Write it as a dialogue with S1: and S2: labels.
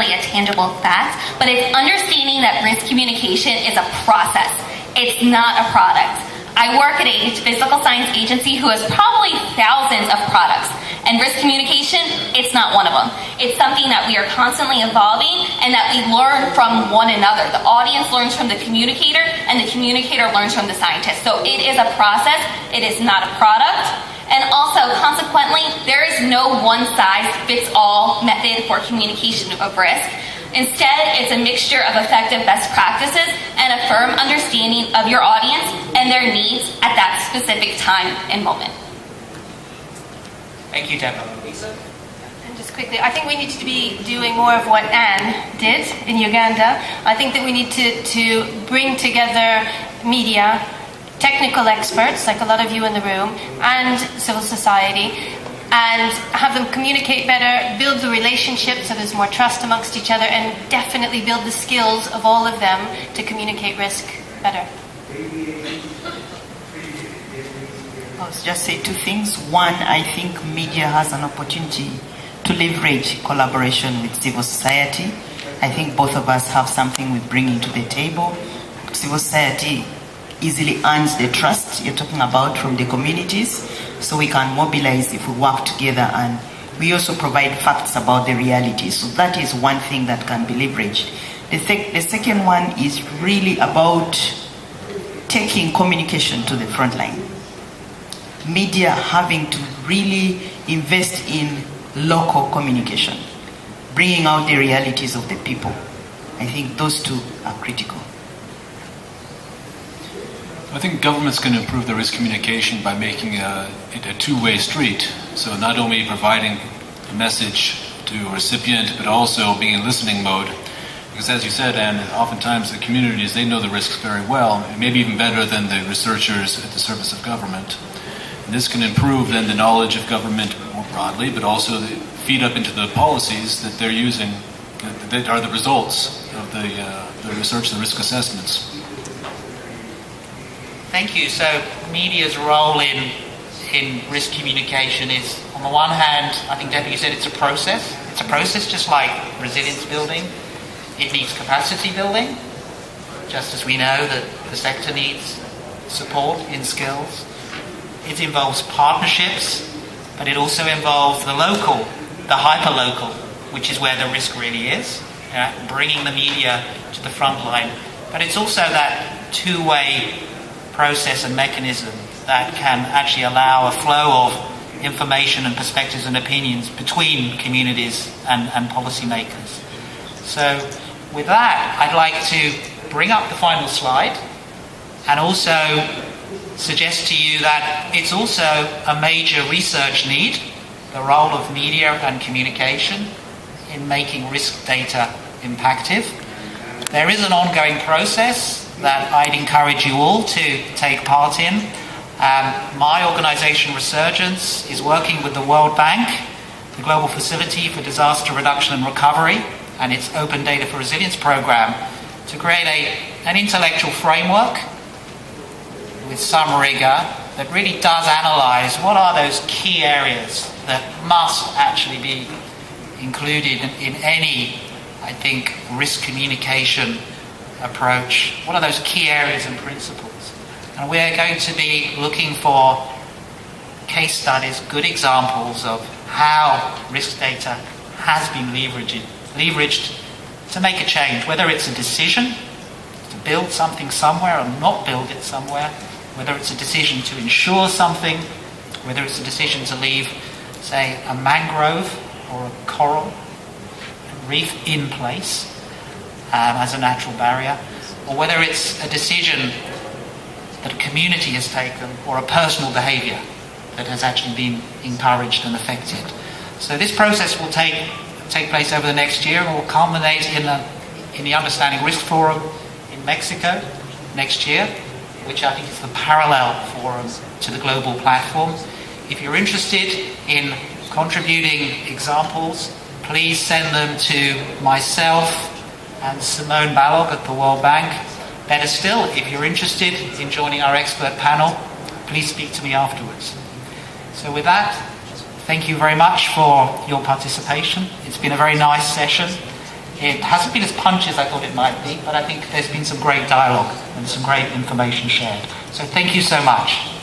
S1: already a tangible fact, but it's understanding that risk communication is a process. It's not a product. I work at a physical science agency who has probably thousands of products, and risk communication, it's not one of them. It's something that we are constantly evolving and that we learn from one another. The audience learns from the communicator, and the communicator learns from the scientist. So it is a process, it is not a product. And also, consequently, there is no one-size-fits-all method for communication of risk. Instead, it's a mixture of effective best practices and a firm understanding of your audience and their needs at that specific time and moment.
S2: Thank you, Deborah. Lisa?
S3: And just quickly, I think we need to be doing more of what Anne did in Uganda. I think that we need to bring together media, technical experts, like a lot of you in the room, and civil society, and have them communicate better, build the relationship so there's more trust amongst each other, and definitely build the skills of all of them to communicate risk better.
S4: I'll just say two things. One, I think media has an opportunity to leverage collaboration with civil society. I think both of us have something we're bringing to the table. Civil society easily earns the trust you're talking about from the communities, so we can mobilize if we work together, and we also provide facts about the reality. So that is one thing that can be leveraged. The second one is really about taking communication to the front line. Media having to really invest in local communication, bringing out the realities of the people. I think those two are critical.
S5: I think governments can improve their risk communication by making it a two-way street. So not only providing a message to a recipient, but also being in listening mode. Because as you said, Anne, oftentimes the communities, they know the risks very well, maybe even better than the researchers at the service of government. And this can improve then the knowledge of government more broadly, but also feed up into the policies that they're using, that are the results of the research, the risk assessments.
S2: Thank you. So media's role in risk communication is, on the one hand, I think Debbie, you said it's a process. It's a process just like resilience building. It needs capacity building, just as we know that the sector needs support in skills. It involves partnerships, but it also involves the local, the hyper-local, which is where the risk really is, bringing the media to the front line. But it's also that two-way process and mechanism that can actually allow a flow of information and perspectives and opinions between communities and policymakers. So with that, I'd like to bring up the final slide and also suggest to you that it's also a major research need, the role of media and communication in making risk data impactive. There is an ongoing process that I'd encourage you all to take part in. My organisation, Resurgence, is working with the World Bank, the Global Facility for Disaster Reduction and Recovery, and its Open Data for Resilience program to create an intellectual framework with some rigour that really does analyse what are those key areas that must actually be included in any, I think, risk communication approach. What are those key areas and principles? And we're going to be looking for case studies, good examples of how risk data has been leveraged to make a change, whether it's a decision to build something somewhere or not build it somewhere, whether it's a decision to insure something, whether it's a decision to leave, say, a mangrove or a coral reef in place as a natural barrier, or whether it's a decision that a community has taken or a personal behaviour that has actually been encouraged and affected. So this process will take place over the next year and will culminate in the Understanding Risk Forum in Mexico next year, which I think is the parallel forum to the global platform. If you're interested in contributing examples, please send them to myself and Simone Ballog at the World Bank. Better still, if you're interested in joining our expert panel, please speak to me afterwards. So with that, thank you very much for your participation. It's been a very nice session, It hasn't been as punchy as I thought it might be, but I think there's been some great dialogue and some great information shared. So thank you so much.